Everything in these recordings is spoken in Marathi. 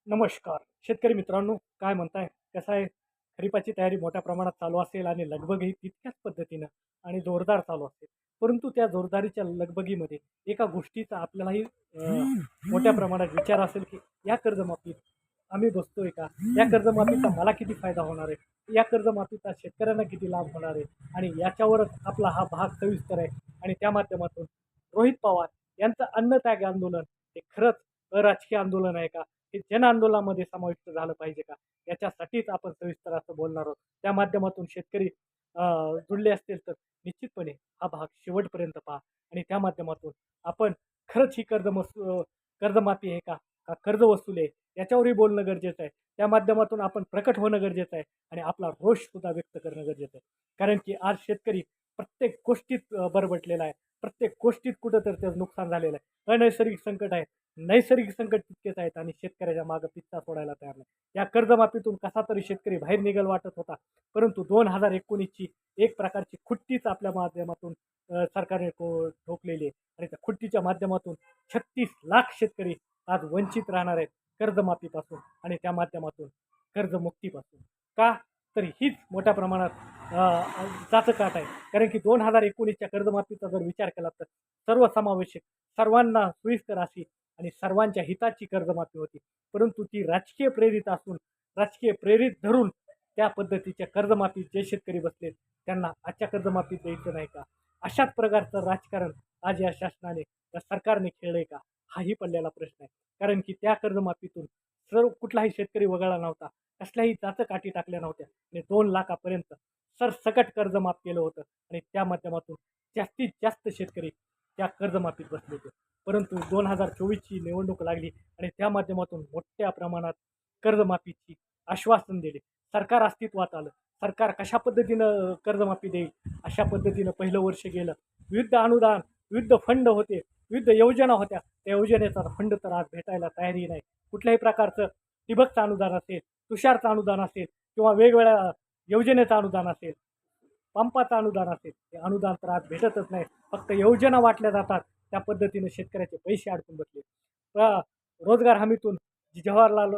नमस्कार शेतकरी मित्रांनो, काय म्हणताय? कसं आहे? खरीपाची तयारी मोठ्या प्रमाणात चालू असेल आणि लगबगही तितक्याच पद्धतीनं आणि जोरदार चालू असेल. परंतु त्या जोरदारीच्या लगबगीमध्ये एका गोष्टीचा आपल्यालाही मोठ्या प्रमाणात विचार असेल, की या कर्जमाफीत आम्ही बसतोय का? या कर्जमाफीचा मला किती फायदा होणार आहे? या कर्जमाफीचा शेतकऱ्यांना किती लाभ होणार आहे? आणि याच्यावरच आपला हा भाग सविस्तर आहे. आणि त्या माध्यमातून रोहित पवार यांचं अन्नत्याग आंदोलन हे खरंच अराजकीय आंदोलन आहे का? हे जन आंदोलनामध्ये समाविष्ट झालं पाहिजे का? याच्यासाठीच आपण सविस्तर असं बोलणार आहोत. त्या माध्यमातून शेतकरी जुळले असतील तर निश्चितपणे हा भाग शेवटपर्यंत पहा आणि त्या माध्यमातून आपण खरंच ही कर्जमाफी आहे का? का कर्ज वसूल आहे? याच्यावरही बोलणं गरजेचं आहे. त्या माध्यमातून आपण प्रकट होणं गरजेचं आहे आणि आपला रोष सुद्धा व्यक्त करणं गरजेचं आहे. कारण की आज शेतकरी प्रत्येक गोष्टीत बरबटलेला आहे. प्रत्येक गोष्टीत कुठेतरी त्याचं नुकसान झालेलं आहे. अनैसर्गिक संकट आहे. नैसर्गिक संकट तितकेच आहेत आणि शेतकऱ्याच्या मागे पित्ता सोडायला तयार नाही. या कर्जमाफीतून कसा तरी शेतकरी बाहेर निघेल वाटत होता. परंतु 2019ची एक प्रकारची खुट्टीच आपल्या माध्यमातून सरकारने ठोकलेली आहे आणि त्या खुट्टीच्या माध्यमातून 36 लाख शेतकरी आज वंचित राहणार आहेत कर्जमाफीपासून आणि त्या माध्यमातून कर्जमुक्तीपासून. का? तर हीच मोठ्या प्रमाणात चाचकाट आहे. कारण की 2019च्या कर्जमाफीचा जर विचार केला तर सर्वसमावेशक, सर्वांना सोयीस्कर अशी आणि सर्वांच्या हिताची कर्जमाफी होती. परंतु ती राजकीय प्रेरित असून, राजकीय प्रेरित धरून त्या पद्धतीच्या कर्जमाफीत जे शेतकरी बसलेत त्यांना आजच्या कर्जमाफीत द्यायचं नाही का? अशाच प्रकारचं राजकारण आज या शासनाने, या सरकारने खेळलंय का? हाही पडलेला प्रश्न आहे. कारण की त्या कर्जमाफीतून सर्व कुठलाही शेतकरी वगळला नव्हता. कसल्याही चाचकाठी टाकल्या नव्हत्या आणि 2 लाखापर्यंत सरसकट कर्ज माफ केलं होतं आणि त्या माध्यमातून जास्तीत जास्त शेतकरी त्या कर्जमाफीत बसले होते. परंतु 2024ची निवडणूक लागली आणि त्या माध्यमातून मोठ्या प्रमाणात कर्जमाफीची आश्वासन दिले. सरकार अस्तित्वात आलं. सरकार कशा पद्धतीनं कर्जमाफी देईल अशा पद्धतीनं पहिलं वर्ष गेलं. विविध अनुदान, विविध फंड होते, विविध योजना होत्या. त्या योजनेचा फंड तर आज भेटायला तयारी नाही. कुठल्याही प्रकारचं ठिबकचं अनुदान असेल, तुषारचं अनुदान असेल किंवा वेगवेगळ्या योजनेचं अनुदान असेल, पंपाचं अनुदान असेल, ते अनुदान तर आज भेटतच नाही. फक्त योजना वाटल्या जातात. त्या पद्धतीने शेतकऱ्याचे पैसे अडकून बसले. रोजगार हमीतून जवाहरलाल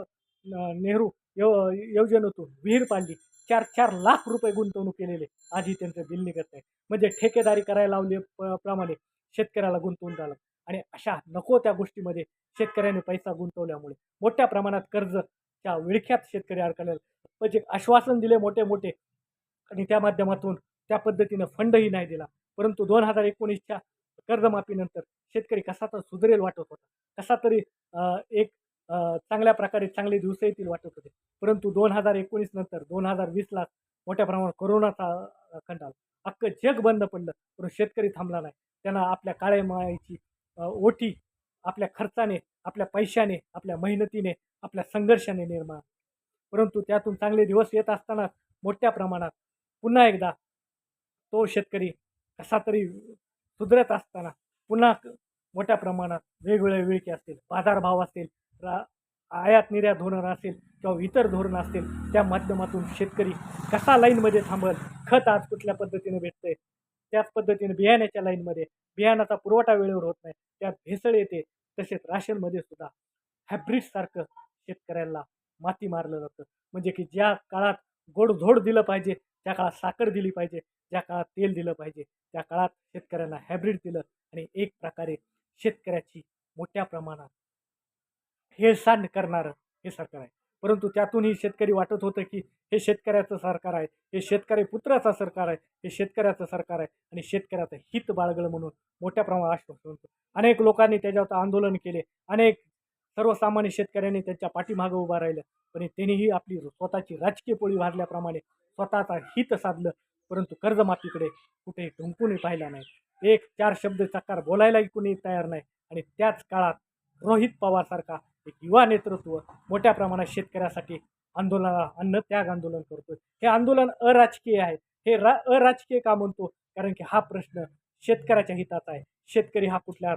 नेहरू योजनेतून विहीर पाडली. 4-4 लाख रुपये गुंतवणूक केलेले आजही त्यांचं बिल निघत नाही. म्हणजे ठेकेदारी करायला लावली प्रमाणे शेतकऱ्याला गुंतवून झालं आणि अशा नको त्या गोष्टीमध्ये शेतकऱ्याने पैसा गुंतवल्यामुळे मोठ्या प्रमाणात कर्जच्या विळख्यात शेतकरी अडकलेला. म्हणजे आश्वासन दिले मोठे मोठे आणि त्या माध्यमातून त्या पद्धतीनं फंडही नाही दिला. परंतु 2019च्या कर्जमाफीनंतर शेतकरी कसा तर सुधरेल वाटत होता. कसा तरी एक चांगल्या प्रकारे चांगले दिवस येतील वाटत होते. परंतु 2019 नंतर 2020ला मोठ्या प्रमाणात कोरोनाचा खंड आला. अख्खं जग बंद पडलं, पण शेतकरी थांबला नाही. त्यांना आपल्या काळ्या मायेची ओटी आपल्या खर्चाने, आपल्या पैशाने, आपल्या मेहनतीने, आपल्या संघर्षाने निर्माण. परंतु त्यातून चांगले दिवस येत असताना मोठ्या प्रमाणात पुन्हा एकदा तो शेतकरी कसा तरी सुधरत असताना पुन्हा मोठ्या प्रमाणात वेगवेगळे विळखे असतील, बाजारभाव असतील, आयात निर्यात धोरण असेल किंवा इतर धोरण असतील, त्या माध्यमातून शेतकरी कसा लाईनमध्ये थांबल, खत आज कुठल्या पद्धतीने भेटतंय, त्याच पद्धतीने बियाण्याच्या लाईनमध्ये बियाणाचा पुरवठा वेळेवर होत नाही, त्यात भेसळ येते. तसेच राशनमध्ये सुद्धा हायब्रिडसारखं शेतकऱ्याला माती मारलं जातं. म्हणजे की ज्या काळात गोडधोड दिलं पाहिजे, त्या काळात साखर दिली पाहिजे, ज्या काळात तेल दिलं पाहिजे, त्या काळात शेतकऱ्यांना हायब्रिड दिलं आणि एक प्रकारे शेतकऱ्याची मोठ्या प्रमाणात हेळसांड करणारं हे सरकार आहे. परंतु त्यातूनही शेतकरी वाटत होतं, की हे शेतकऱ्याचं सरकार आहे, हे शेतकरी पुत्राचं सरकार आहे, हे शेतकऱ्याचं सरकार आहे आणि शेतकऱ्याचं हित बाळगलं म्हणून मोठ्या प्रमाणात आश्वासन होतं. अनेक लोकांनी त्याच्यावर आंदोलन केले. अनेक सर्वसामान्य शेतकऱ्यांनी त्यांच्या पाठीमागं उभं राहिलं. पण त्यांनीही आपली स्वतःची राजकीय पोळी भाजल्याप्रमाणे स्वतःचा हित साधलं. परंतु कर्जमाफीकडे कुठेही ढुंकूनही पाहिला नाही. एक 4 शब्द चकार बोलायलाही कुणी तयार नाही आणि त्याच काळात रोहित पवारसारखा एक युवा नेतृत्व मोठ्या प्रमाणात शेतकऱ्यासाठी अन्नत्याग आंदोलन करतोय. हे आंदोलन अराजकीय आहे. हे अराजकीय का म्हणतो? कारण की हा प्रश्न शेतकऱ्याच्या हिताचा आहे. शेतकरी हा कुठल्या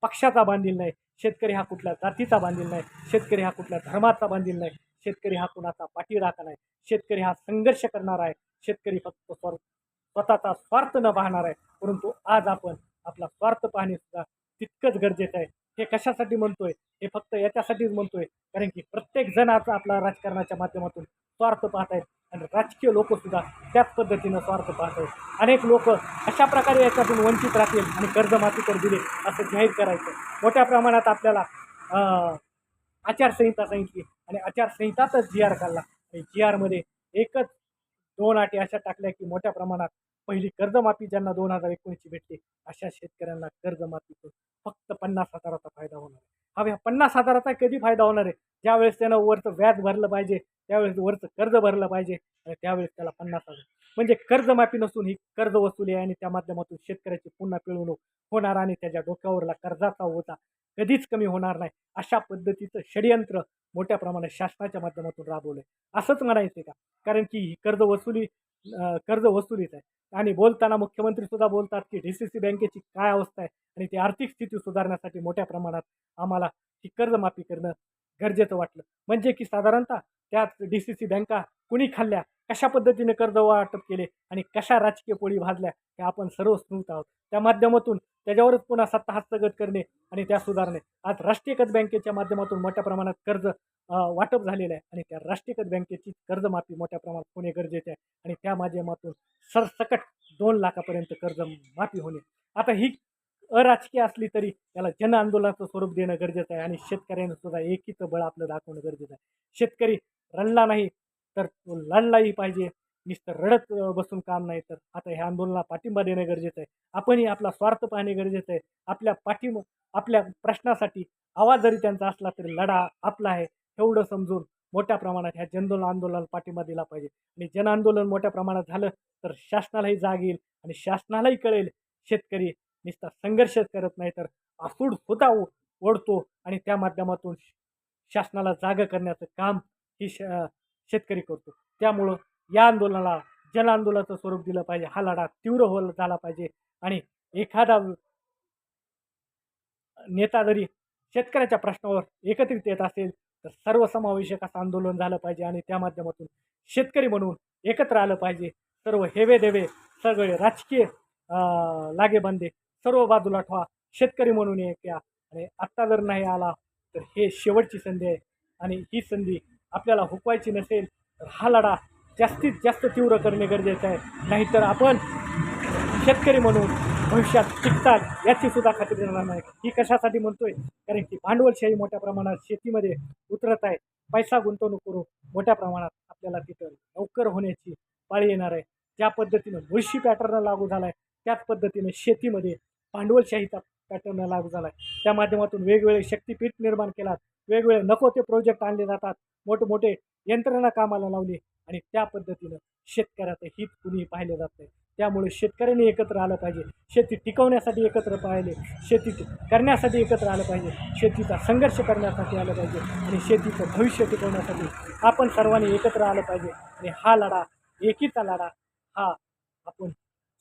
पक्षाचा बांधील नाही. शेतकरी हा कुठल्या जातीचा बांधील नाही. शेतकरी हा कुठल्या धर्माचा बांधील नाही. शेतकरी हा कुणाचा पाठीराखा नाही. शेतकरी हा संघर्ष करणार आहे. शेतकरी फक्त स्वतःचा स्वार्थ न पाहणार आहे. परंतु आज आपण आपला स्वार्थ पाहणे सुद्धा तितकंच गरजेचं आहे. हे कशासाठी म्हणतोय? हे फक्त याच्यासाठीच म्हणतोय कारण की प्रत्येक जण आता आपला राजकारणाच्या माध्यमातून स्वार्थ पाहत आहेत आणि राजकीय लोकसुद्धा त्याच पद्धतीनं स्वार्थ पाहत आहेत. अनेक लोक अशा प्रकारे याच्यातून वंचित राहतील आणि कर्जमाफी तर दिली असं जाहीर करायचं. मोठ्या प्रमाणात आपल्याला आचारसंहिता सांगितली आणि आचारसंहितातच जी आर काढला आणि जी आरमध्ये एकच 2 अटी अशा टाकल्या की मोठ्या प्रमाणात पहिली कर्जमाफी ज्यांना 2019ची भेटली अशा शेतकऱ्यांना कर्जमाफीतून फक्त 50,000चा फायदा होणार आहे. हा ह्या 50,000चा कधी फायदा होणार आहे? ज्यावेळेस त्यानं वरचं व्याज भरलं पाहिजे, त्यावेळेस वरचं कर्ज भरलं पाहिजे आणि त्यावेळेस त्याला 50,000 म्हणजे कर्जमाफी नसून ही कर्ज वसुली आहे आणि त्या माध्यमातून शेतकऱ्याची पुन्हा पिळवणूक होणार आणि त्याच्या डोक्यावरला कर्जाचा ओझा कधीच कमी होणार नाही. अशा पद्धतीचं षडयंत्र मोठ्या प्रमाणात शासनाच्या माध्यमातून राबवलं आहे असंच म्हणायचं का? कारण की ही कर्ज वसुलीच आहे. आणि बोलताना मुख्यमंत्री सुद्धा बोलतात की DCC बँकेची काय अवस्था आहे आणि ती आर्थिक स्थिती सुधारण्यासाठी मोठ्या प्रमाणात आम्हाला ही कर्जमाफी करणं गरजेचं वाटलं. म्हणजे की साधारणतः त्यात DCC बँका कुणी खाल्ल्या, कशा पद्धतीने कर्ज वाटप केले आणि कशा राजकीय पोळी भाजल्या हे आपण सर्व स्मृत आहोत. त्या माध्यमातून त्याच्यावरच पुन्हा सत्ता हस्तगत करणे आणि त्या सुधारणे. आज राष्ट्रीयकृत बँकेच्या माध्यमातून मोठ्या प्रमाणात कर्ज वाटप झालेलं आहे आणि त्या राष्ट्रीयकृत बँकेची कर्जमाफी मोठ्या प्रमाणात होणे गरजेचे आहे आणि त्या माध्यमातून सरसकट 2 लाखापर्यंत कर्ज माफी होणे. आता ही अराजकीय असली तरी त्याला जन आंदोलनाचं स्वरूप देणं गरजेचं आहे आणि शेतकऱ्यांना सुद्धा एकीचं बळ आपलं दाखवणं गरजेचं आहे. शेतकरी रडला नाही तर तो लढलाही पाहिजे. नुसतं रडत बसून काम नाही. तर आता ह्या आंदोलनाला पाठिंबा देणं गरजेचं आहे. आपणही आपला स्वार्थ पाहणे गरजेचं आहे. आपल्या प्रश्नासाठी आवाज जरी त्यांचा असला तरी लढा आपला आहे एवढं समजून मोठ्या प्रमाणात ह्या आंदोलनाला पाठिंबा दिला पाहिजे. आणि जन आंदोलन मोठ्या प्रमाणात झालं तर शासनालाही जाग येईल आणि शासनालाही कळेल शेतकरी नुसता संघर्षच करत नाही तर आसूड सुद्धा ओढतो आणि त्या माध्यमातून शासनाला जागा करण्याचं काम ही शेतकरी करतो. त्यामुळं या आंदोलनाला जन आंदोलनाचं स्वरूप दिलं पाहिजे. हा लढा तीव्र झाला पाहिजे आणि एखादा नेता जरी शेतकऱ्याच्या प्रश्नावर एकत्रित येत असेल तर सर्वसमावेशक असं आंदोलन झालं पाहिजे आणि त्या माध्यमातून शेतकरी म्हणून एकत्र आलं पाहिजे. सर्व हेवे देवे सगळे राजकीय लागेबांधे सर्व बाजूला ठेवा. शेतकरी म्हणून एक या आणि आत्ता जर नाही आला तर हे शेवटची संधी आहे आणि ही संधी आपल्याला हुकवायची नसेल तर हा लढा जास्तीत जास्त तीव्र करणे गरजेचं आहे. नाहीतर आपण शेतकरी म्हणून भविष्यात टिकतात याची सुद्धा खात्री देणार नाही. ही कशासाठी म्हणतोय? कारण की भांडवलशाही मोठ्या प्रमाणात शेतीमध्ये उतरत आहे. पैसा गुंतवणूक करून मोठ्या प्रमाणात आपल्याला तिथं नोकर होण्याची पाळी येणार आहे. ज्या पद्धतीनं मुळशी पॅटर्न लागू झाला आहे त्याच पद्धतीने शेतीमध्ये भांडवलशाहीचा पॅटर्न लागू झाला आहे. त्या माध्यमातून वेगवेगळे शक्तीपीठ निर्माण केलात, वेगवेगळे नको ते प्रोजेक्ट आणले जातात, मोठमोठे यंत्रणा कामाला लावली आणि त्या पद्धतीनं शेतकऱ्याचं हित कुणीही पाहिलं जात नाही. त्यामुळे शेतकऱ्यांनी एकत्र आलं पाहिजे. शेती टिकवण्यासाठी एकत्र पाहिले, शेती करण्यासाठी एकत्र आलं पाहिजे, शेतीचा संघर्ष करण्यासाठी आलं पाहिजे आणि शेतीचं भविष्य टिकवण्यासाठी आपण सर्वांनी एकत्र आलं पाहिजे. आणि हा लढा, एकीचा लढा हा आपण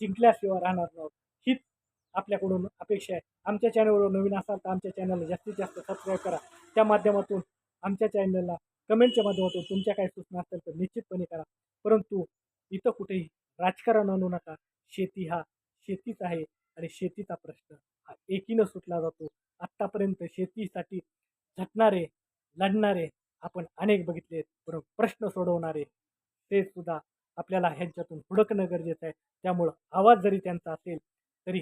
जिंकल्याशिवाय राहणार नाही हीच आपल्याकडून अपेक्षा आहे. आमच्या चॅनलवर नवीन असाल तर आमच्या चॅनलला जास्तीत जास्त सबस्क्राईब करा. त्या माध्यमातून आमच्या चॅनलला कमेंटच्या माध्यमातून तुमच्या काही सूचना असतील तर निश्चितपणे करा. परंतु इथं कुठेही राजकारण आणू नका. शेती हा शेतीच आहे आणि शेतीचा प्रश्न हा एकीनं सुटला जातो. आत्तापर्यंत शेतीसाठी झटणारे, लढणारे आपण अनेक बघितले, परंतु प्रश्न सोडवणारे ते सुद्धा आपल्याला ह्यांच्यातून हुडकणं गरजेचं आहे. त्यामुळं आवाज जरी त्यांचा असेल तरी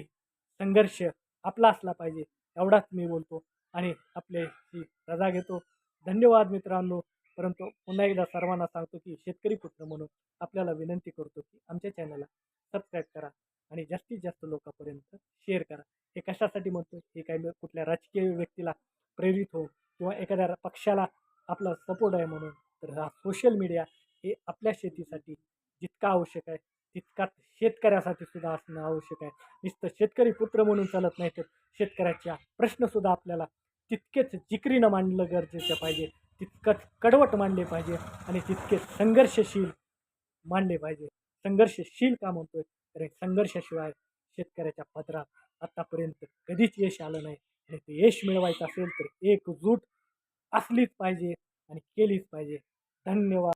संघर्ष आपला असला पाहिजे एवढाच मी बोलतो आणि आपल्याची रजा घेतो. धन्यवाद मित्रांनो. परंतु पुन्हा एकदा सर्वांना सांगतो की शेतकरी पुत्र म्हणून आपल्याला विनंती करतो की आमच्या चॅनलला सबस्क्राईब करा आणि जास्तीत जास्त लोकांपर्यंत शेअर करा. हे कशासाठी म्हणतो? हे काही कुठल्या राजकीय व्यक्तीला प्रेरित होऊन किंवा एखाद्या पक्षाला आपला सपोर्ट आहे म्हणून. तर हा सोशल मीडिया हे आपल्या शेतीसाठी जितका आवश्यक आहे तितकाच शेतकऱ्यासाठी सुद्धा असणं आवश्यक आहे. नुसतं शेतकरी पुत्र म्हणून चालत नाही तर शेतकऱ्याच्या प्रश्नसुद्धा आपल्याला तितकेच जिकरीनं मांडलं गरजेचं पाहिजे, तितकंच कडवट मांडले पाहिजे आणि तितके संघर्षशील मांडले पाहिजे. संघर्षशील का म्हणतोय? तर संघर्षाशिवाय शेतकऱ्याच्या पदरात आत्तापर्यंत कधीच यश आलं नाही आणि ते यश मिळवायचं असेल तर एकजूट असलीच पाहिजे आणि केलीच पाहिजे. धन्यवाद.